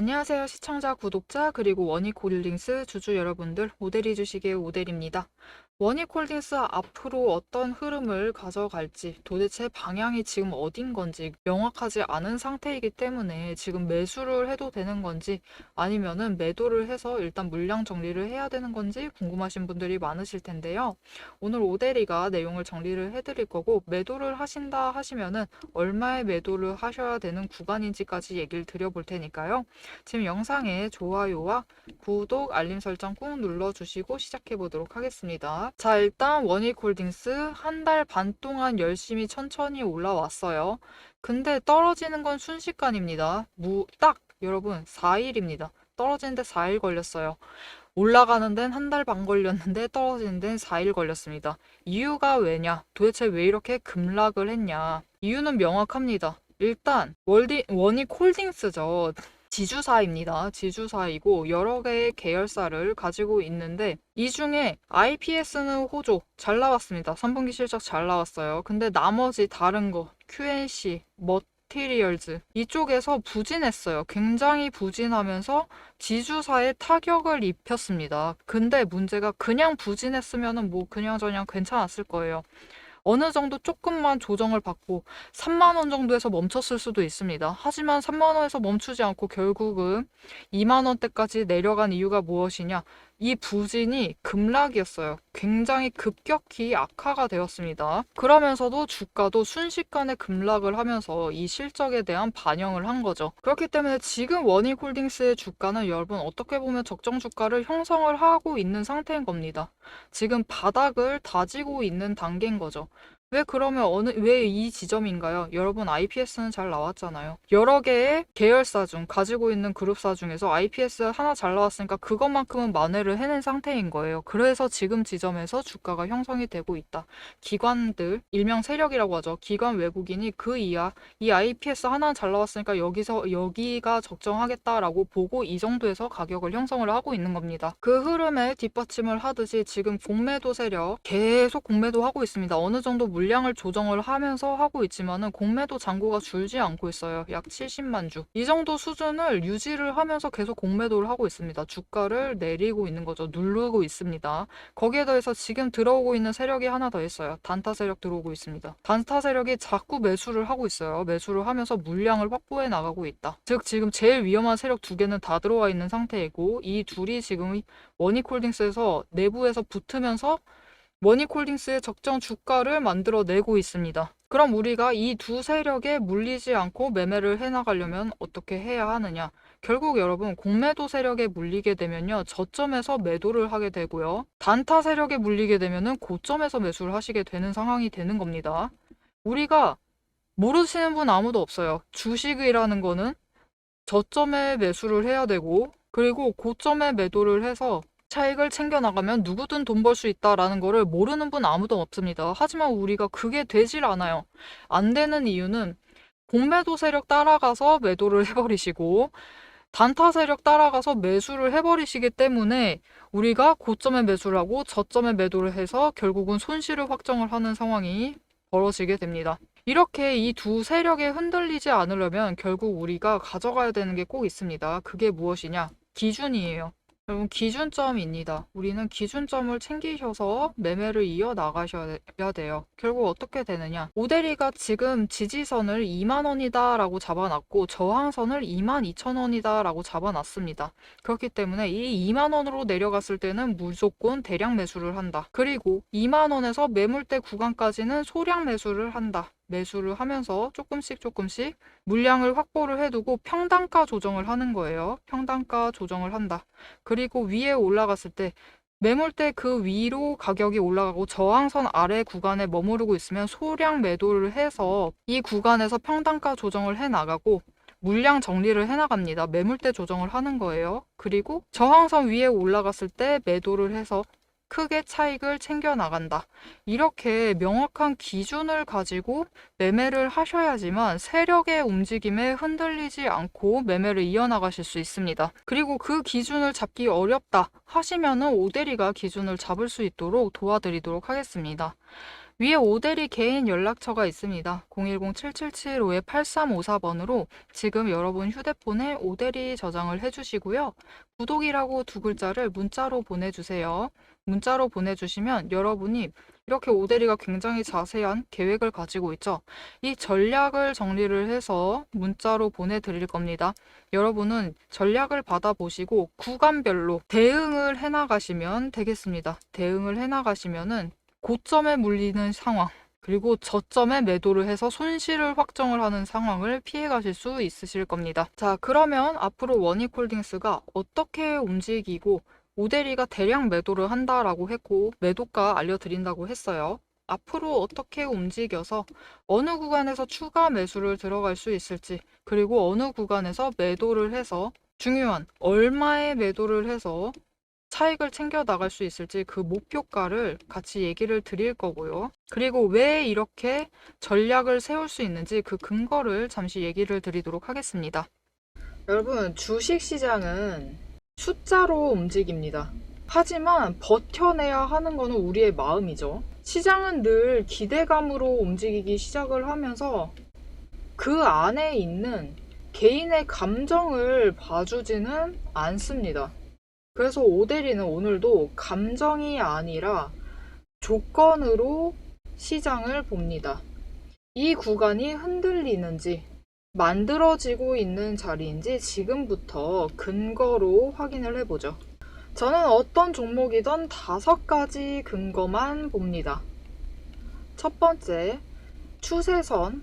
안녕하세요. 시청자, 구독자, 그리고 원익홀딩스 주주 여러분들, 오대리 주식의 오대리입니다. 원익홀딩스 앞으로 어떤 흐름을 가져갈지 도대체 방향이 지금 어딘 건지 명확하지 않은 상태이기 때문에 지금 매수를 해도 되는 건지 아니면은 매도를 해서 일단 물량 정리를 해야 되는 건지 궁금하신 분들이 많으실 텐데요. 오늘 오대리가 내용을 정리를 해드릴 거고, 매도를 하신다 하시면은 얼마에 매도를 하셔야 되는 구간인지까지 얘기를 드려볼 테니까요. 지금 영상에 좋아요와 구독, 알림 설정 꾹 눌러주시고 시작해 보도록 하겠습니다. 자, 일단 원익홀딩스 한 달 반 동안 열심히 천천히 올라왔어요. 근데 떨어지는 건 순식간입니다. 딱 여러분 4일입니다. 떨어지는데 4일 걸렸어요. 올라가는 데는 한 달 반 걸렸는데 떨어지는 데는 4일 걸렸습니다. 이유가 왜냐? 도대체 왜 이렇게 급락을 했냐? 이유는 명확합니다. 일단 원익홀딩스죠. 지주사입니다. 지주사이고 여러 개의 계열사를 가지고 있는데 이 중에 IPS는 호조 잘 나왔습니다. 3분기 실적 잘 나왔어요. 근데 나머지 다른 거 QNC, 머티리얼즈 이쪽에서 부진했어요. 굉장히 부진하면서 지주사에 타격을 입혔습니다. 근데 문제가 그냥 부진했으면은 뭐 그냥저냥 괜찮았을 거예요. 어느 정도 조금만 조정을 받고 3만 원 정도에서 멈췄을 수도 있습니다. 하지만 3만 원에서 멈추지 않고 결국은 2만 원대까지 내려간 이유가 무엇이냐? 이 부진이 급락이었어요. 굉장히 급격히 악화가 되었습니다. 그러면서도 주가도 순식간에 급락을 하면서 이 실적에 대한 반영을 한 거죠. 그렇기 때문에 지금 원익홀딩스의 주가는 여러분 어떻게 보면 적정 주가를 형성을 하고 있는 상태인 겁니다. 지금 바닥을 다지고 있는 단계인 거죠. 왜 그러면 왜 이 지점인가요? 여러분 IPS는 잘 나왔잖아요. 여러 개의 계열사 중 가지고 있는 그룹사 중에서 IPS 하나 잘 나왔으니까 그것만큼은 만회를 해낸 상태인 거예요. 그래서 지금 지점에서 주가가 형성이 되고 있다. 기관들, 일명 세력이라고 하죠. 기관 외국인이 그 이하 이 IPS 하나 잘 나왔으니까 여기가 적정하겠다라고 보고 이 정도에서 가격을 형성을 하고 있는 겁니다. 그 흐름에 뒷받침을 하듯이 지금 공매도 세력 계속 공매도 하고 있습니다. 어느 정도 물량을 조정을 하면서 하고 있지만은 공매도 잔고가 줄지 않고 있어요. 약 70만 주. 이 정도 수준을 유지를 하면서 계속 공매도를 하고 있습니다. 주가를 내리고 있는 거죠. 누르고 있습니다. 거기에 더해서 지금 들어오고 있는 세력이 하나 더 있어요. 단타 세력 들어오고 있습니다. 단타 세력이 자꾸 매수를 하고 있어요. 매수를 하면서 물량을 확보해 나가고 있다. 즉 지금 제일 위험한 세력 두 개는 다 들어와 있는 상태이고 이 둘이 지금 원익홀딩스에서 내부에서 붙으면서 원익홀딩스의 적정 주가를 만들어내고 있습니다. 그럼 우리가 이 두 세력에 물리지 않고 매매를 해나가려면 어떻게 해야 하느냐? 결국 여러분 공매도 세력에 물리게 되면요. 저점에서 매도를 하게 되고요. 단타 세력에 물리게 되면은 고점에서 매수를 하시게 되는 상황이 되는 겁니다. 우리가 모르시는 분 아무도 없어요. 주식이라는 거는 저점에 매수를 해야 되고 그리고 고점에 매도를 해서 차익을 챙겨나가면 누구든 돈 벌 수 있다라는 거를 모르는 분 아무도 없습니다. 하지만 우리가 그게 되질 않아요. 안 되는 이유는 공매도 세력 따라가서 매도를 해버리시고 단타 세력 따라가서 매수를 해버리시기 때문에 우리가 고점에 매수를 하고 저점에 매도를 해서 결국은 손실을 확정을 하는 상황이 벌어지게 됩니다. 이렇게 이 두 세력에 흔들리지 않으려면 결국 우리가 가져가야 되는 게 꼭 있습니다. 그게 무엇이냐? 기준이에요. 여러분 기준점입니다. 우리는 기준점을 챙기셔서 매매를 이어 나가셔야 돼요. 결국 어떻게 되느냐? 오대리가 지금 지지선을 2만 원이다 라고 잡아놨고 저항선을 22,000원이다 라고 잡아놨습니다. 그렇기 때문에 이 2만 원으로 내려갔을 때는 무조건 대량 매수를 한다. 그리고 2만 원에서 매물대 구간까지는 소량 매수를 한다. 매수를 하면서 조금씩 물량을 확보를 해두고 평단가 조정을 하는 거예요. 평단가 조정을 한다. 그리고 위에 올라갔을 때 매물대 그 위로 가격이 올라가고 저항선 아래 구간에 머무르고 있으면 소량 매도를 해서 이 구간에서 평단가 조정을 해 나가고 물량 정리를 해 나갑니다. 매물대 조정을 하는 거예요. 그리고 저항선 위에 올라갔을 때 매도를 해서 크게 차익을 챙겨 나간다. 이렇게 명확한 기준을 가지고 매매를 하셔야지만 세력의 움직임에 흔들리지 않고 매매를 이어나가실 수 있습니다. 그리고 그 기준을 잡기 어렵다 하시면은 오대리가 기준을 잡을 수 있도록 도와드리도록 하겠습니다. 위에 오대리 개인 연락처가 있습니다. 010-7775-8354번으로 지금 여러분 휴대폰에 오대리 저장을 해주시고요. 구독이라고 두 글자를 문자로 보내주세요. 문자로 보내주시면 여러분이 이렇게 오대리가 굉장히 자세한 계획을 가지고 있죠. 이 전략을 정리를 해서 문자로 보내드릴 겁니다. 여러분은 전략을 받아보시고 구간별로 대응을 해나가시면 되겠습니다. 대응을 해나가시면은 고점에 물리는 상황, 그리고 저점에 매도를 해서 손실을 확정을 하는 상황을 피해 가실 수 있으실 겁니다. 자, 그러면 앞으로 원익홀딩스가 어떻게 움직이고 오대리가 대량 매도를 한다라고 했고 매도가 알려드린다고 했어요. 앞으로 어떻게 움직여서 어느 구간에서 추가 매수를 들어갈 수 있을지, 그리고 어느 구간에서 매도를 해서 중요한 얼마의 매도를 해서 차익을 챙겨 나갈 수 있을지 그 목표가를 같이 얘기를 드릴 거고요. 그리고 왜 이렇게 전략을 세울 수 있는지 그 근거를 잠시 얘기를 드리도록 하겠습니다. 여러분, 주식시장은 숫자로 움직입니다. 하지만 버텨내야 하는 것은 우리의 마음이죠. 시장은 늘 기대감으로 움직이기 시작을 하면서 그 안에 있는 개인의 감정을 봐주지는 않습니다. 그래서 오대리는 오늘도 감정이 아니라 조건으로 시장을 봅니다. 이 구간이 흔들리는지 만들어지고 있는 자리인지 지금부터 근거로 확인을 해보죠. 저는 어떤 종목이든 5가지 근거만 봅니다. 첫 번째, 추세선,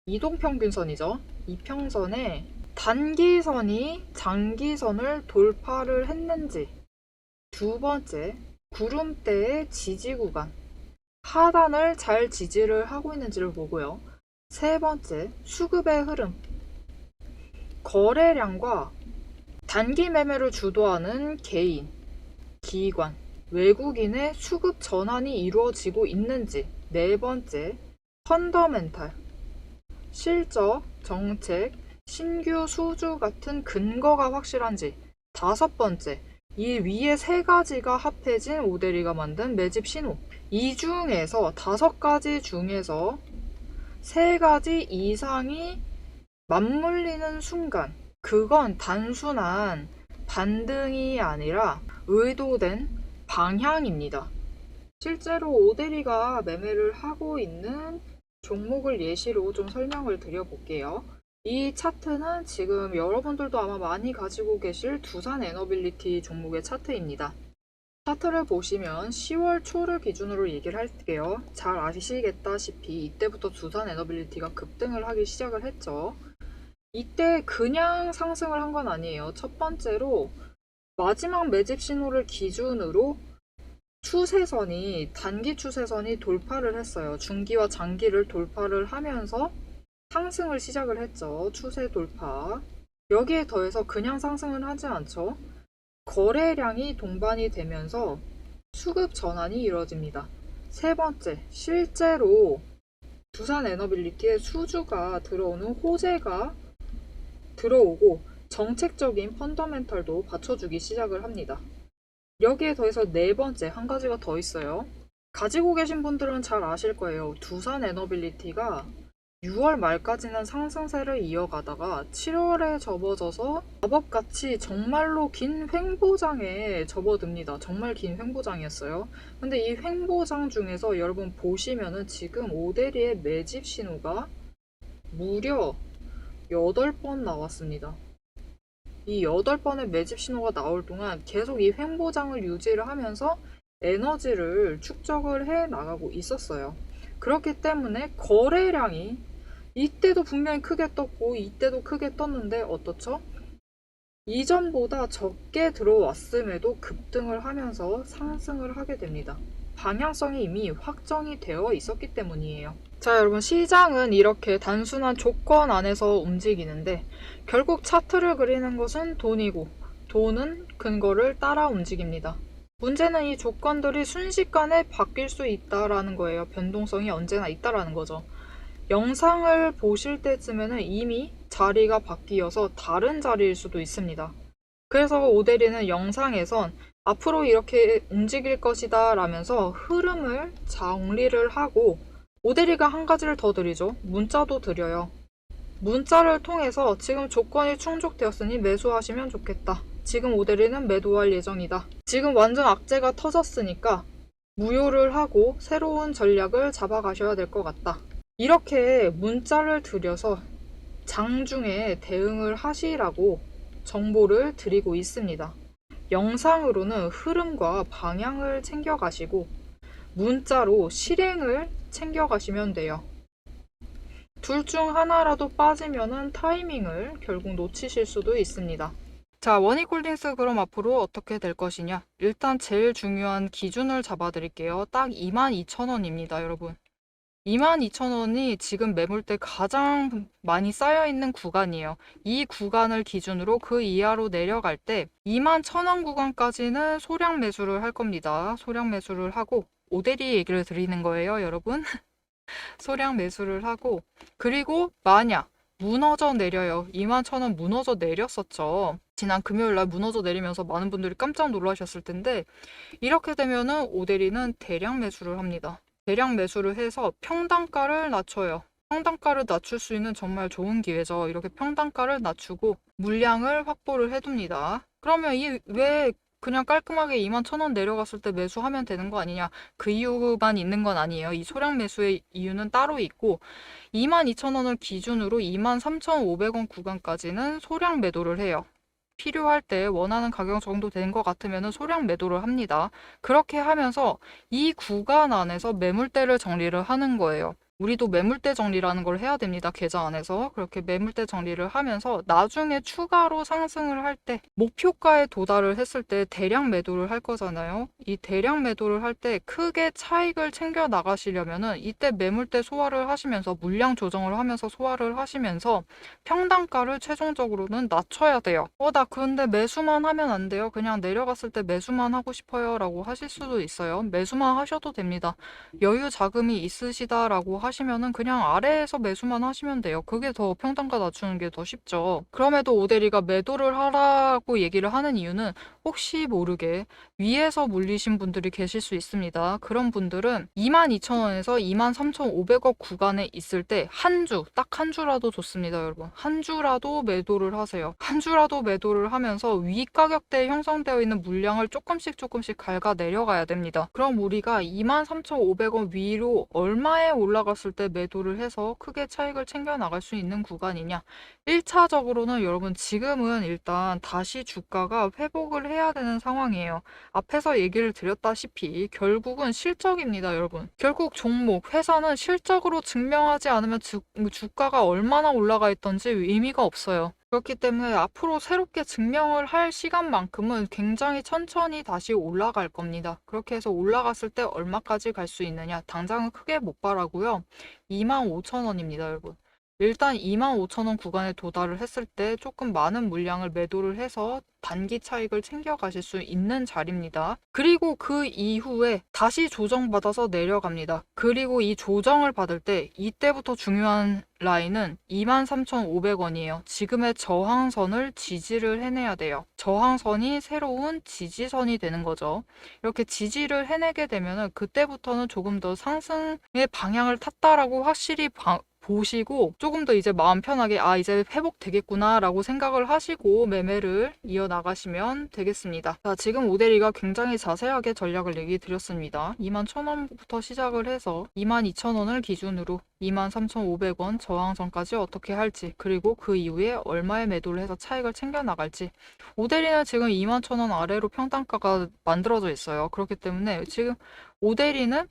이동평균선이죠. 이평선에 단기선이 장기선을 돌파를 했는지, 두 번째, 구름대의 지지 구간, 하단을 잘 지지를 하고 있는지를 보고요. 세 번째, 수급의 흐름, 거래량과 단기 매매를 주도하는 개인, 기관, 외국인의 수급 전환이 이루어지고 있는지. 네 번째, 펀더멘탈, 실적, 정책, 신규 수주 같은 근거가 확실한지. 다섯 번째, 이 위에 3가지가 합해진 오대리가 만든 매집 신호. 이 중에서 5가지 중에서 3가지 이상이 맞물리는 순간, 그건 단순한 반등이 아니라 의도된 방향입니다. 실제로 오대리가 매매를 하고 있는 종목을 예시로 좀 설명을 드려볼게요. 이 차트는 지금 여러분들도 아마 많이 가지고 계실 두산 에너빌리티 종목의 차트입니다. 차트를 보시면 10월 초를 기준으로 얘기를 할게요. 잘 아시겠다시피 이때부터 두산 에너빌리티가 급등을 하기 시작을 했죠. 이때 그냥 상승을 한 건 아니에요. 첫 번째로 마지막 매집 신호를 기준으로 단기 추세선이 돌파를 했어요. 중기와 장기를 돌파를 하면서 상승을 시작을 했죠. 추세 돌파. 여기에 더해서 그냥 상승은 하지 않죠. 거래량이 동반이 되면서 수급 전환이 이루어집니다. 세 번째, 실제로 두산 에너빌리티에 수주가 들어오는 호재가 들어오고 정책적인 펀더멘털도 받쳐주기 시작을 합니다. 여기에 더해서 네 번째, 한 가지가 더 있어요. 가지고 계신 분들은 잘 아실 거예요. 두산 에너빌리티가 6월 말까지는 상승세를 이어가다가 7월에 접어져서 마법같이 정말로 긴 횡보장에 접어듭니다. 정말 긴 횡보장이었어요. 근데 이 횡보장 중에서 여러분 보시면은 지금 오대리의 매집 신호가 무려 8번 나왔습니다. 이 8번의 매집 신호가 나올 동안 계속 이 횡보장을 유지를 하면서 에너지를 축적을 해 나가고 있었어요. 그렇기 때문에 거래량이 이때도 분명히 크게 떴고 이때도 크게 떴는데 어떻죠? 이전보다 적게 들어왔음에도 급등을 하면서 상승을 하게 됩니다. 방향성이 이미 확정이 되어 있었기 때문이에요. 자, 여러분, 시장은 이렇게 단순한 조건 안에서 움직이는데 결국 차트를 그리는 것은 돈이고 돈은 근거를 따라 움직입니다. 문제는 이 조건들이 순식간에 바뀔 수 있다라는 거예요. 변동성이 언제나 있다라는 거죠. 영상을 보실 때쯤에는 이미 자리가 바뀌어서 다른 자리일 수도 있습니다. 그래서 오대리는 영상에선 앞으로 이렇게 움직일 것이다 라면서 흐름을 정리를 하고, 오대리가 한 가지를 더 드리죠. 문자도 드려요. 문자를 통해서 지금 조건이 충족되었으니 매수하시면 좋겠다. 지금 오대리는 매도할 예정이다. 지금 완전 악재가 터졌으니까 무효를 하고 새로운 전략을 잡아가셔야 될 것 같다. 이렇게 문자를 드려서 장중에 대응을 하시라고 정보를 드리고 있습니다. 영상으로는 흐름과 방향을 챙겨가시고 문자로 실행을 챙겨가시면 돼요. 둘 중 하나라도 빠지면은 타이밍을 결국 놓치실 수도 있습니다. 자, 원익홀딩스 그럼 앞으로 어떻게 될 것이냐? 일단 제일 중요한 기준을 잡아드릴게요. 딱 22,000원입니다, 여러분. 22,000원이 지금 매물대 가장 많이 쌓여있는 구간이에요. 이 구간을 기준으로 그 이하로 내려갈 때 21,000원 구간까지는 소량 매수를 할 겁니다. 소량 매수를 하고 오대리 얘기를 드리는 거예요, 여러분. 소량 매수를 하고, 그리고 만약 무너져 내려요. 21,000원 무너져 내렸었죠. 지난 금요일날 무너져 내리면서 많은 분들이 깜짝 놀라셨을 텐데, 이렇게 되면은 오대리는 대량 매수를 합니다. 대량 매수를 해서 평단가를 낮춰요. 평단가를 낮출 수 있는 정말 좋은 기회죠. 이렇게 평단가를 낮추고 물량을 확보를 해둡니다. 그러면 왜 그냥 깔끔하게 21,000원 내려갔을 때 매수하면 되는 거 아니냐? 그 이유만 있는 건 아니에요. 이 소량 매수의 이유는 따로 있고, 22,000원을 기준으로 23,500원 구간까지는 소량 매도를 해요. 필요할 때 원하는 가격 정도 된 것 같으면 소량 매도를 합니다. 그렇게 하면서 이 구간 안에서 매물대를 정리를 하는 거예요. 우리도 매물대 정리라는 걸 해야 됩니다. 계좌 안에서. 그렇게 매물대 정리를 하면서 나중에 추가로 상승을 할 때 목표가에 도달을 했을 때 대량 매도를 할 거잖아요. 이 대량 매도를 할 때 크게 차익을 챙겨 나가시려면은 이때 매물대 소화를 하시면서 물량 조정을 하면서 소화를 하시면서 평단가를 최종적으로는 낮춰야 돼요. 나 근데 매수만 하면 안 돼요. 그냥 내려갔을 때 매수만 하고 싶어요 라고 하실 수도 있어요. 매수만 하셔도 됩니다. 여유 자금이 있으시다라고 하시면은 그냥 아래에서 매수만 하시면 돼요. 그게 더 평단가 낮추는 게 더 쉽죠. 그럼에도 오대리가 매도를 하라고 얘기를 하는 이유는 혹시 모르게 위에서 물리신 분들이 계실 수 있습니다. 그런 분들은 22,000원에서 23,500원 구간에 있을 때 딱 한 주라도 좋습니다, 여러분. 한 주라도 매도를 하세요. 한 주라도 매도를 하면서 위 가격대에 형성되어 있는 물량을 조금씩 갉아 내려가야 됩니다. 그럼 우리가 23,500원 위로 얼마에 올라갔을 때 매도를 해서 크게 차익을 챙겨 나갈 수 있는 구간이냐? 1차적으로는 여러분 지금은 일단 다시 주가가 회복을 해야 되는 상황이에요. 앞에서 얘기를 드렸다시피 결국은 실적입니다, 여러분. 결국 종목, 회사는 실적으로 증명하지 않으면 주가가 얼마나 올라가 있던지 의미가 없어요. 그렇기 때문에 앞으로 새롭게 증명을 할 시간만큼은 굉장히 천천히 다시 올라갈 겁니다. 그렇게 해서 올라갔을 때 얼마까지 갈 수 있느냐? 당장은 크게 못 바라고요. 25,000원입니다, 여러분. 일단 25,000원 구간에 도달을 했을 때 조금 많은 물량을 매도를 해서 단기 차익을 챙겨가실 수 있는 자리입니다. 그리고 그 이후에 다시 조정받아서 내려갑니다. 그리고 이 조정을 받을 때 이때부터 중요한 라인은 23,500원이에요. 지금의 저항선을 지지를 해내야 돼요. 저항선이 새로운 지지선이 되는 거죠. 이렇게 지지를 해내게 되면 그때부터는 조금 더 상승의 방향을 탔다라고 확실히 보시고 조금 더 이제 마음 편하게 이제 회복되겠구나 라고 생각을 하시고 매매를 이어나가시면 되겠습니다. 자, 지금 오대리가 굉장히 자세하게 전략을 얘기 드렸습니다. 21,000원부터 시작을 해서 22,000원을 기준으로 23,500원 저항선까지 어떻게 할지, 그리고 그 이후에 얼마에 매도를 해서 차익을 챙겨 나갈지. 오대리는 지금 21,000원 아래로 평단가가 만들어져 있어요. 그렇기 때문에 지금 오대리는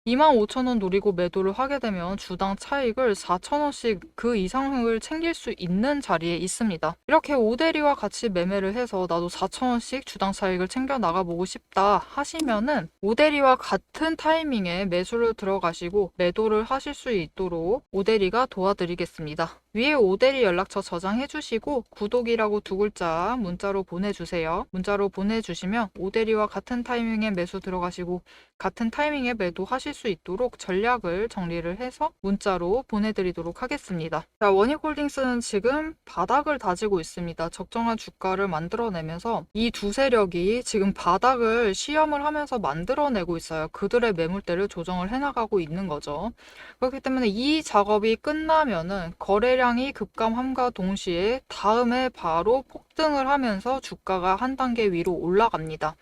25,000원 노리고 매도를 하게 되면 주당 차익을 4,000원씩 그 이상을 챙길 수 있는 자리에 있습니다. 이렇게 오대리와 같이 매매를 해서 나도 4,000원씩 주당 차익을 챙겨 나가보고 싶다 하시면은 오대리와 같은 타이밍에 매수를 들어가시고 매도를 하실 수 있도록 오대리가 도와드리겠습니다. 위에 오대리 연락처 저장해 주시고 구독이라고 2글자 문자로 보내주세요. 문자로 보내주시면 오대리와 같은 타이밍에 매수 들어가시고 같은 타이밍에 매도하실 수 있도록 전략을 정리를 해서 문자로 보내드리도록 하겠습니다. 자, 원익홀딩스는 지금 바닥을 다지고 있습니다. 적정한 주가를 만들어내면서 이 두 세력이 지금 바닥을 시험을 하면서 만들어내고 있어요. 그들의 매물대를 조정을 해나가고 있는 거죠. 그렇기 때문에 이 작업이 끝나면은 거래량이 급감함과 동시에 다음에 바로 폭등을 하면서 주가가 한 단계 위로 올라갑니다.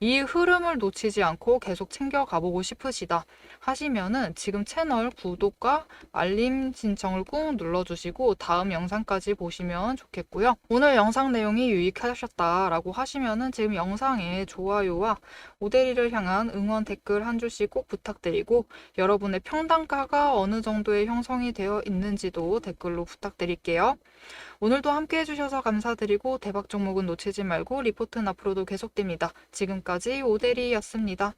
이 흐름을 놓치지 않고 계속 챙겨가 보고 싶으시다 하시면은 지금 채널 구독과 알림 신청을 꾹 눌러주시고 다음 영상까지 보시면 좋겠고요. 오늘 영상 내용이 유익하셨다라고 하시면은 지금 영상에 좋아요와 오대리를 향한 응원 댓글 한 줄씩 꼭 부탁드리고 여러분의 평단가가 어느 정도의 형성이 되어 있는지도 댓글로 부탁드릴게요. 오늘도 함께 해주셔서 감사드리고 대박 종목은 놓치지 말고 리포트는 앞으로도 계속됩니다. 지금까지 오대리였습니다.